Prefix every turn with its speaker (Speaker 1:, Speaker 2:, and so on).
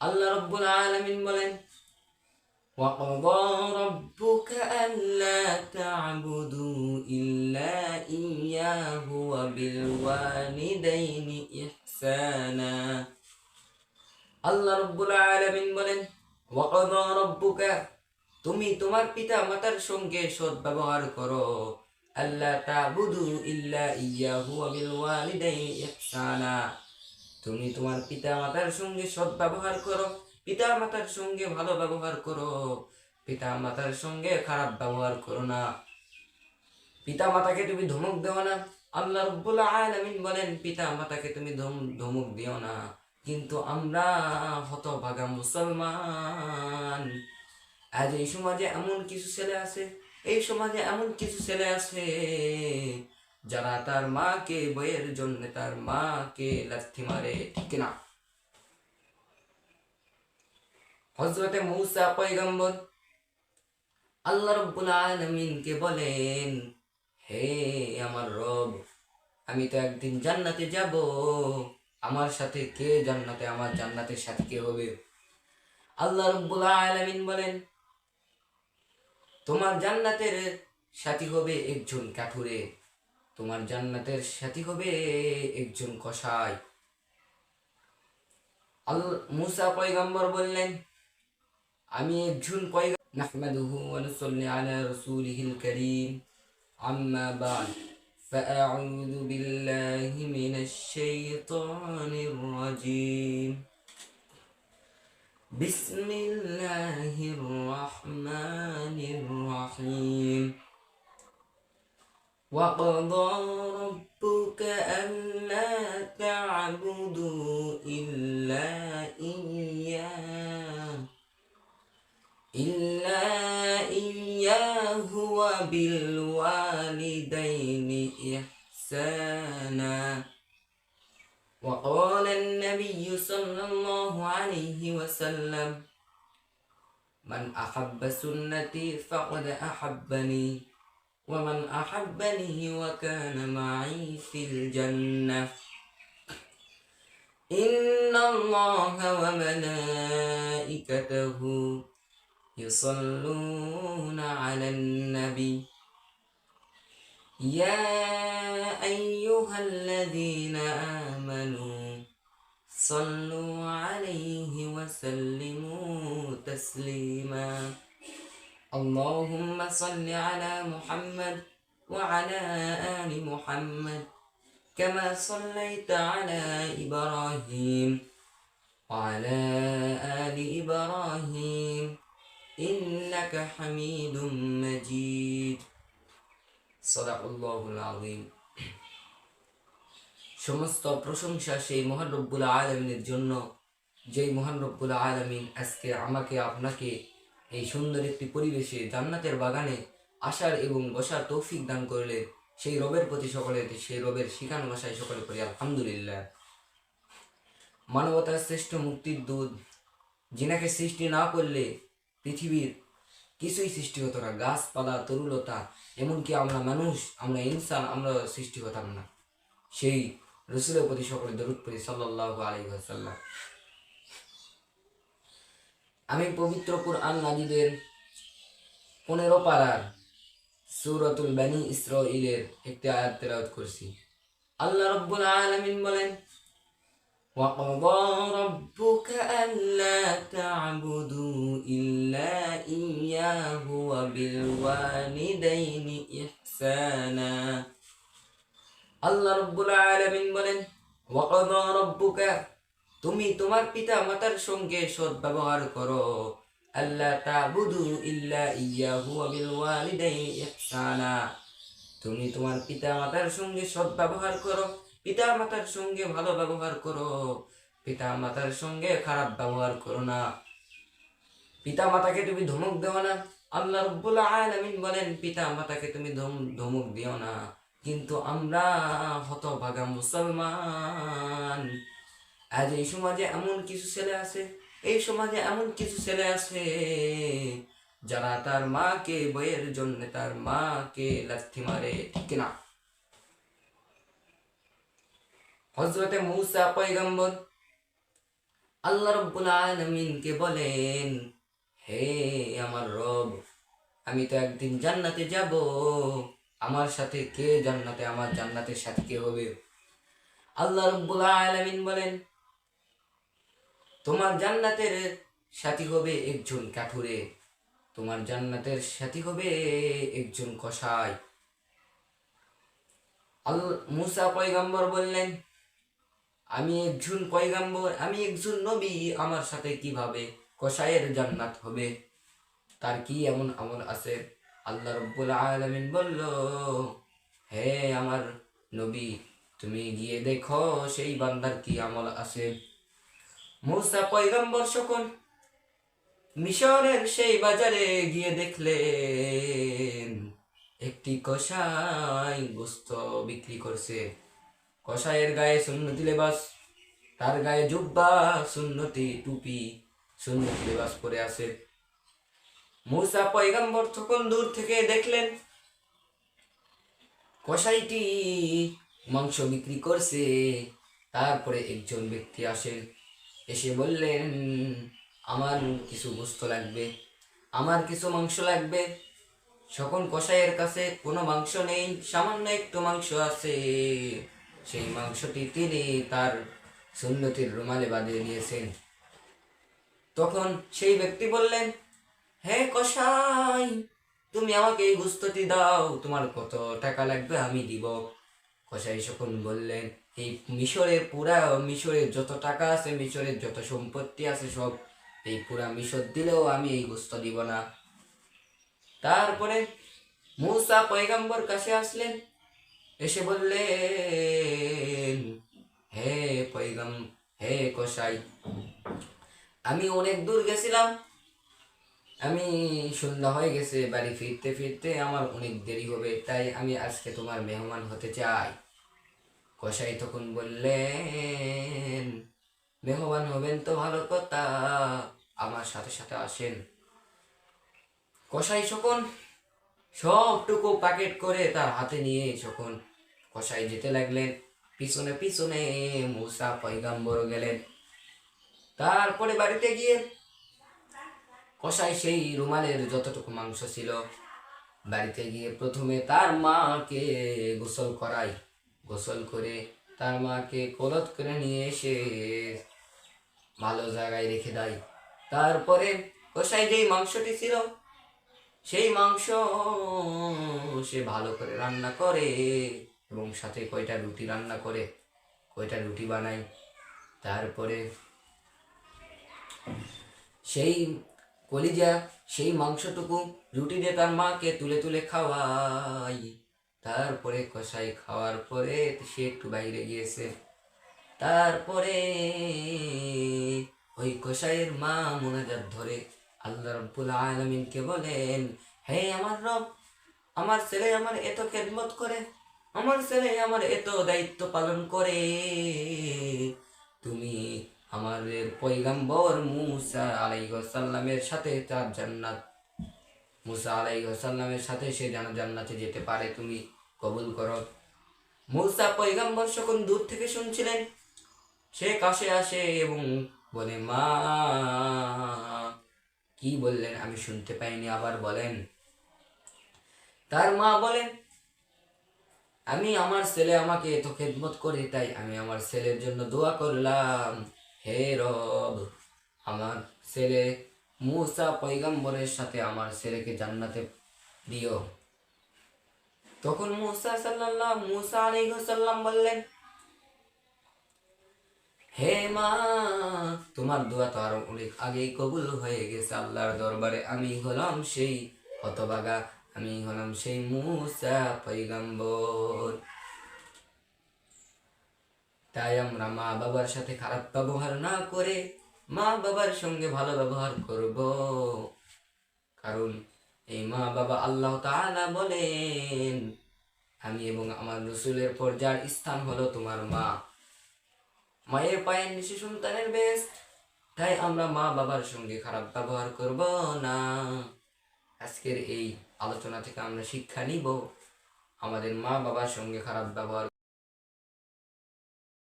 Speaker 1: আল্লাহ রাব্বুল আলামিন বলেন, وَقَضَى رَبُّكَ أَلَّا تَعْبُدُوا إِلَّا إِيَّاهُ وَبِالْوَالِدَيْنِ إِحْسَانًا। আল্লাহ রাব্বুল আলামিন বলেন, ওয়াকাদা রাব্বুকা, তুমি তোমার পিতা মাতার সঙ্গে সৎ ব্যবহার করো। আল্লাহ তা'বুদু ইল্লা ইয়াহু ওয়া বিল ওয়ালিদাইনি ইহসানা, তুমি তোমার পিতা মাতার সঙ্গে সৎ ব্যবহার করো, পিতা মাতার সঙ্গে ভালো ব্যবহার করো, পিতা মাতার সঙ্গে খারাপ ব্যবহার করো না। পিতা মাতাকে তুমি ধমক দেও না। আল্লাহ রাব্বুল আলামিন বলেন, পিতা মাতাকে তুমি ধমক দিও না। কিন্তু আমরা হতভাগা মুসলমান, আজ এই সমাজে এমন কিছু ছেলে আছে, এই সমাজে এমন কিছু ছেলে আছে যারা তার মাকে বইয়ের জন্য তার মাকে লাথি মারে, ঠিক না? হযরতে মূসা পয়গম্বর আল্লাহ রাব্বুল আলামিনকে বলেন, হে আমার রব, আমি তো একদিন জান্নাতে যাব, আমার সাথে কে জান্নাতে, আমার জান্নাতের সাথে কে হবে? আল্লাহ রাব্বুল আলামিন বলেন, তোমার জান্নাতের সাথী হবে একজন কাঠুরে, তোমার জান্নাতের সাথী হবে একজন কসাই। মূসা পয়গম্বর বললেন, আমি একজন পয়গম্বর। নাহমাদুহু ওয়া নুসাল্লি আলা রাসূলিহিল কারীম, আম্মা বা'দ, فأعوذ بالله من الشيطان الرجيم. بسم الله الرحمن الرحيم. وقضى ربك ألا تعبدوا إلا إياه وبالوالدين إحسانا. وقال النبي صلى الله عليه وسلم، من أحب سنتي فقد أحبني، ومن أحبني وكان معي في الجنة. إن الله وملائكته يصلون على النبي، يا أيها الذين آمنوا صلوا عليه وسلموا تسليما. اللهم صل على محمد وعلى آل محمد كما صليت على إبراهيم وعلى آل إبراهيم إنك حميد مجيد. সাদাকাল্লাহুল আযীম। সমস্ত প্রশংসা সেই মহান রব্বুল আলামিনের জন্য, যেই মহান রব্বুল আলামিন আজকে আমাকে আপনাকে এই সুন্দর একটি পরিবেশে জান্নাতের বাগানে আসার এবং বসার তৌফিক দান করলে, সেই রবের প্রতি সকলে, সেই রবের শিখানো ভাষায় সকলে করি আলহামদুলিল্লাহ। মানবতার শ্রেষ্ঠ মুক্তির দূত, যিনাকে সৃষ্টি না করলে পৃথিবীর কিছুই সৃষ্টি হতো না, গাছপালা, তরুলতা, এমনকি আমরা মানুষ, আমরা ইনসান, আমরা সৃষ্টি হতাম না। সেই রসুলের প্রতি সকলে দরুদ পড়ি সাল্লাল্লাহু আলাইহি ওয়াসাল্লাম। আমি পবিত্র কুরআন মাজিদের 15 পারার সূরাতুল বানী ইসরাঈলের একটি আয়াত তেলাওয়াত করছি। আল্লাহ রাব্বুল আলামিন বলেন, وَقَضَى رَبُّكَ أَلَّا تَعْبُدُوا إِلَّا إِيَّاهُ وَبِالْوَالِدَيْنِ إِحْسَانًا। আল্লাহ রাব্বুল আলামিন বলেন, ওয়াকাদা রাব্বুকা, তুমি তোমার পিতা মাতার সঙ্গে সৎ ব্যবহার করো। আল্লা তা'বুদু ইল্লা ইয়াহু ওয়া বিল ওয়ালিদাইনি ইহসানা, তুমি তোমার পিতা মাতার সঙ্গে সৎ ব্যবহার করো, পিতা মাতার সঙ্গে ভালো ব্যবহার করো, পিতা মাতার সঙ্গে খারাপ ব্যবহার করো না। পিতা মাতাকে তুমি ধমক দেও না। আল্লাহ রাব্বুল আলামিন বলেন, পিতা মাতাকে তুমি ধমক দিও না। কিন্তু আমরা হতভাগা মুসলমান, আজ এই সমাজে এমন কিছু ছেলে আছে, এই সমাজে এমন কিছু ছেলে আছে যারা তার মাকে বইয়ের জন্য তার মাকে লাথি মারে, ঠিক না? হযরতে মূসা পয়গম্বর আল্লাহ রব্বুল আলামিনকে বলেন, হে আমার রব, আমি তো একদিন জান্নাতে যাব, আমার সাথে কে জান্নাতে, আমার জান্নাতের সাথে কে হবে? আল্লাহ রব্বুল আলামিন বলেন, তোমার জান্নাতের সাথী হবে একজন কাঠুরে, তোমার জান্নাতের সাথী হবে একজন কসাই। মুসা পয়গম্বর বললেন, আমি একজন পয়গম্বর, আমি একজন নবী, আমার সাথে কিভাবে কসাইয়ের জান্নাত হবে? তার কি এমন আমল আছে? আল্লাহ রব্বুল আলামিন বলল, হে আমার নবী, তুমি গিয়ে দেখো সেই বান্দার কি আমল আছে। মুসা পয়গম্বর যখন মিশরের সেই বাজারে গিয়ে দেখলেন একটি কসাই গোস্ত বিক্রি করছে। কসাইয়ের গায়ে সুন্নতি লেবাস, তার গায়ে জুব্বা, সুন্নতি টুপি, সুন্নতি লেবাস পরে আছে। মুসা পয়গম্বর তখন দূর থেকে দেখলেন কসাইটি মাংস বিক্রি করছে। তারপরে একজন ব্যক্তি আসেন, এসে বললেন, আমার কিছু গোস্ত লাগবে, আমার কিছু মাংস লাগবে। যখন কসাইয়ের কাছে কোনো মাংস নেই, সামান্য একটু মাংস আছে, সেই মাংসটি তিনি তার সুন্নতির রুমালে বাঁধিয়ে নিয়েছেন। তখন সেই ব্যক্তি বললেন, হে কসাই, তুমি আমাকে এই গোস্তটি দাও, তোমার কত টাকা লাগবে আমি দিব। কসাই যখন বললেন, এই মিশরের যত টাকা আছে, মিশরের যত সম্পত্তি আছে, সব এই পুরা মিশর দিলেও আমি এই গোস্ত দিব না। তারপরে মূসা পয়গম্বর কাছে আসলেন, এসে বললেন, হে হে কসাই, আমি অনেক দূর গেছিলাম, আমি সন্ধ্যা হয়ে গেছে, বাড়ি ফিরতে ফিরতে আমার অনেক দেরি হবে, তাই আমি আজকে তোমার মেহমান হতে চাই। কসাই তখন বললেন, মেহমান হবেন তো ভালো কথা, আমার সাথে সাথে আসেন। কসাই যখন সবটুকু প্যাকেট করে তার হাতে নিয়ে যখন কসাই যেতে লাগলেন, পিছনে পিছনে মূসা পয়গম্বর গেলেন। তারপরে বাড়িতে গিয়ে কসাই সেই রুমালের যতটুকু মাংস ছিল, বাড়িতে গিয়ে প্রথমে তার মাকে গোসল করাই, গোসল করে তার মাকে কোলত করে নিয়ে এসে ভালো জায়গায় রেখে দেয়। তারপরে কসাই যেই মাংসটি ছিল, সেই মাংস সে ভালো করে রান্না করে এবং সাথে কয়টা রুটি রান্না করে, কয়টা রুটি বানায়। তারপরে সেই কলিজা, সেই মাংসটুকু রুটি দিয়ে তার মাকে তুলে তুলে খাওয়াই। তারপরে কসাই খাওয়ার পরে সে একটু বাইরে গিয়েছে। তারপরে ওই কসাইয়ের মা মোনাজাত ধরে আল্লাহ রাব্বুল আলামিনকে বলেন, হে আমার রব, আমার ছেলে আমার এত খেদমত করে, আমার ছেলে আমার এত দায়িত্ব পালন করে, তুমি আমাদের পয়গম্বর মুসা আলাইহিস সালামের সাথে তার জান্নাত, মুসা আলাইহিস সালামের সাথে সে যেন জান্নাতে যেতে পারে, তুমি কবুল করো। মুসা পয়গম্বর যখন দূর থেকে শুনছিলেন, সে কাছে আসে এবং বলে, মা কি বললেন আমি শুনতে পাইনি, আবার বলেন। তার মা বলেন, আমি আমার ছেলে আমাকে এত খেদমত করে, তাই আমি আমার ছেলের জন্য দোয়া করলাম, হে রব, আমার ছেলে মূসা পয়গম্বরের সাথে আমার ছেলেকে জান্নাতে দিও। তখন মূসা আলাইহিস সালাম বললেন, হে মা, তোমার দোয়া তো আরো অনেক আগেই কবুল হয়ে গেছে আল্লাহর দরবারে, আমি হলাম সেই হতভাগা, আমি হলাম সেই মূসা পয়গম্বর। তাই আমরা মা বাবার সাথে খারাপ ব্যবহার না করে মা বাবার সঙ্গে ভালো ব্যবহার করব, কারণ এই মা বাবা আল্লাহ তাআলা বলেন, আমি এবং আমার রাসূলের পর যার স্থান হলো তোমার মা, মায়ের পায়ের নিচে সন্তানের বেস্ট। তাই আমরা মা বাবার সঙ্গে খারাপ ব্যবহার করব না। আজকের এই আলোচনা থেকে আমরা শিক্ষা নিব, আমাদের মা বাবার সঙ্গে খারাপ ব্যবহার